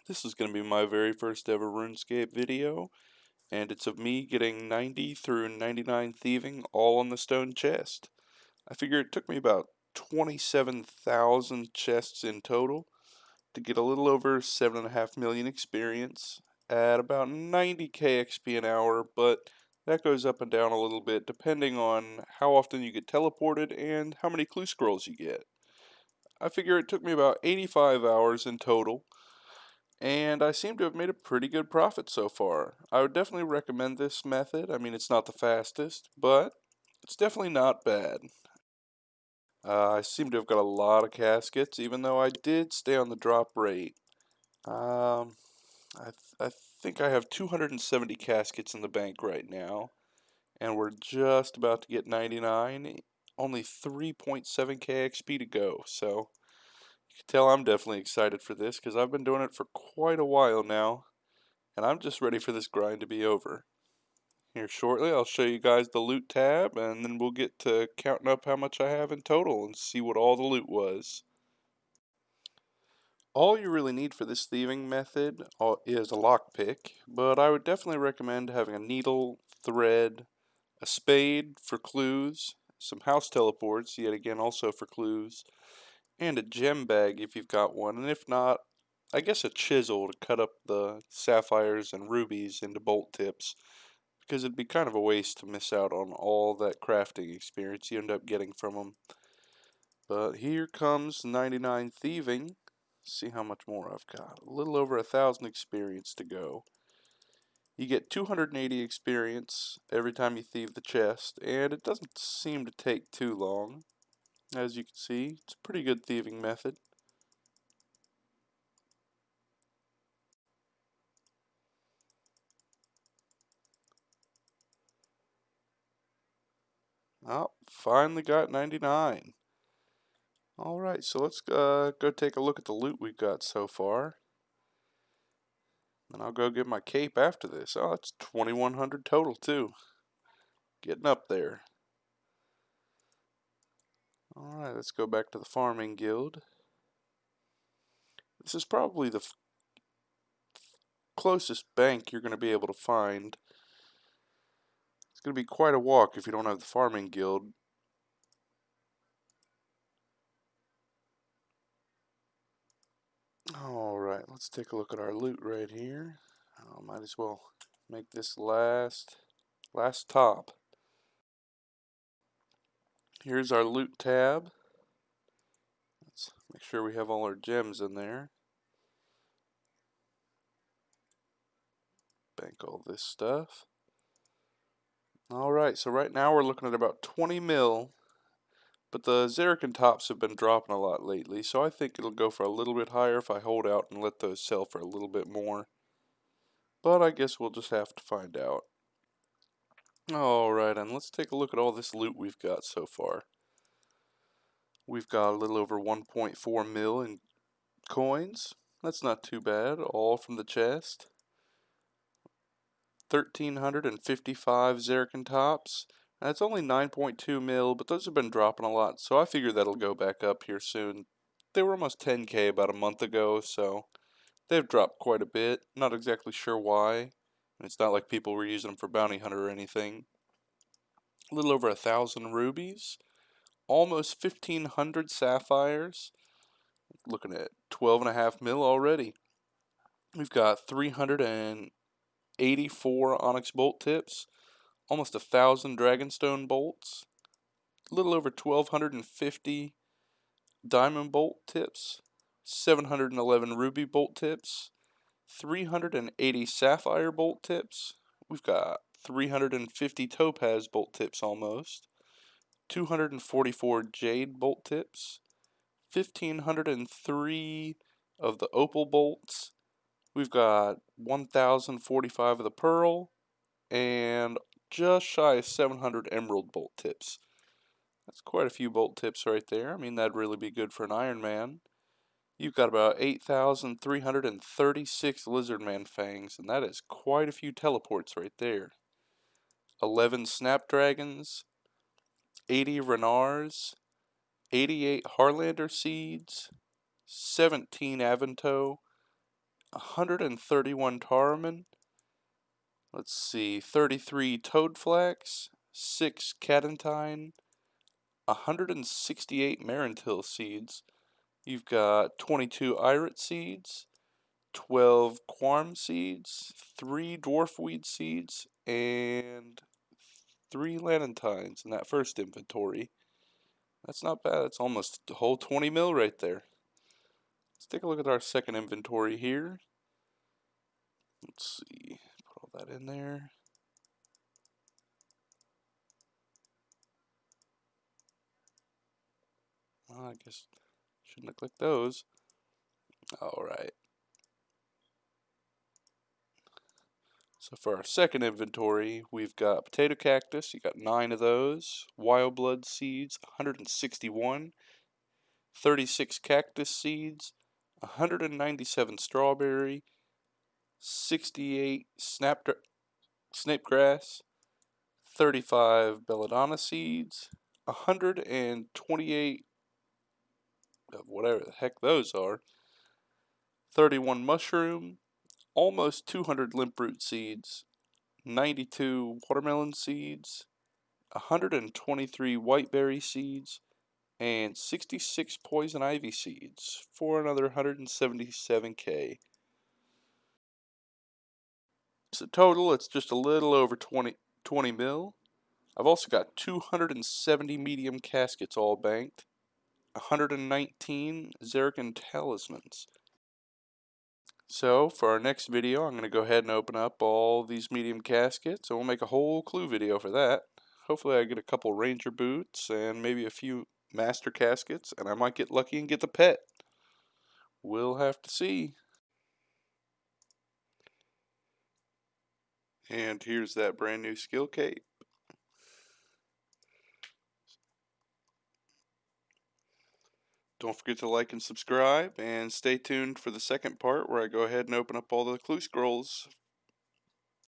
This is going to be my very first ever RuneScape video, and it's of me getting 90 through 99 thieving all on the stone chest. I figure it took me about 27,000 chests in total to get a little over 7.5 million experience at about 90k XP an hour, but that goes up and down a little bit depending on how often you get teleported and how many clue scrolls you get. I figure it took me about 85 hours in total, and I seem to have made a pretty good profit so far. I would definitely recommend this method. I mean, it's not the fastest, but it's definitely not bad. I seem to have got a lot of caskets, even though I did stay on the drop rate. Um, I think I have 270 caskets in the bank right now, and we're just about to get 99. Only 3.7k XP to go, so you can tell I'm definitely excited for this because I've been doing it for quite a while now. And I'm just ready for this grind to be over. Here shortly I'll show you guys the loot tab, and then we'll get to counting up how much I have in total and see what all the loot was. All you really need for this thieving method is a lockpick, but I would definitely recommend having a needle, thread, a spade for clues, some house teleports, yet again also for clues, and a gem bag if you've got one, and if not, I guess a chisel to cut up the sapphires and rubies into bolt tips, because it'd be kind of a waste to miss out on all that crafting experience you end up getting from them. But here comes 99 thieving. See how much more I've got. A little over 1,000 experience to go. You get 280 experience every time you thieve the chest, and it doesn't seem to take too long. As you can see, it's a pretty good thieving method. Oh, finally got 99. Alright, so let's go take a look at the loot we've got so far. And I'll go get my cape after this. Oh, that's 2,100 total too. Getting up there. Alright, let's go back to the farming guild. This is probably the closest bank you're going to be able to find. It's going to be quite a walk if you don't have the farming guild. Alright, let's take a look at our loot right here. Might as well make this last top. Here's our loot tab. Let's make sure we have all our gems in there. Bank all this stuff. Alright, so right now we're looking at about 20 mil, but the Zerican tops have been dropping a lot lately, so I think it'll go for a little bit higher if I hold out and let those sell for a little bit more. But I guess we'll just have to find out. Alright, and let's take a look at all this loot we've got so far. We've got a little over 1.4 mil in coins. That's not too bad, all from the chest. 1,355 Zerican tops. That's only 9.2 mil, but those have been dropping a lot, so I figure that'll go back up here soon. They were almost 10k about a month ago, so they've dropped quite a bit. Not exactly sure why. And it's not like people were using them for bounty hunter or anything. A little over 1,000 rubies. Almost 1,500 sapphires. Looking at 12.5 mil already. We've got 384 onyx bolt tips. Almost 1,000 dragonstone bolts. A little over 1,250 diamond bolt tips. 711 ruby bolt tips. 380 sapphire bolt tips. We've got 350 topaz bolt tips almost. 244 jade bolt tips. 1,503 of the opal bolts. We've got 1,045 of the pearl, and just shy of 700 emerald bolt tips. That's quite a few bolt tips right there. I mean, that'd really be good for an Iron Man. You've got about 8,336 Lizardman fangs, and that is quite a few teleports right there. 11 snapdragons, 80 renars, 88 Harlander seeds, 17 Avanto, 131 Taraman. Let's see, 33 Toadflax, 6 Catentine, 168 Marantil seeds. You've got 22 Irit seeds, 12 Quarm seeds, 3 Dwarfweed seeds, and 3 Lanentines in that first inventory. That's not bad. That's almost a whole 20 mil right there. Let's take a look at our second inventory here. Let's see, put all that in there. Well, I guess shouldn't have clicked those. Alright. So for our second inventory, we've got potato cactus. You got 9 of those. Wild blood seeds, 161. 36 cactus seeds. 197 strawberry. 68 snapegrass. 35 belladonna seeds. 128 of whatever the heck those are. 31 mushroom. Almost 200 limproot seeds. 92 watermelon seeds, 123 whiteberry seeds, and 66 poison ivy seeds for another 177k. So total, it's just a little over 20 mil. I've also got 270 medium caskets all banked, 119 Zerkin talismans. So for our next video, I'm going to go ahead and open up all these medium caskets, and we'll make a whole clue video for that. Hopefully I get a couple ranger boots and maybe a few master caskets, and I might get lucky and get the pet. We'll have to see. And here's that brand new skill cape. Don't forget to like and subscribe, and stay tuned for the second part where I go ahead and open up all the clue scrolls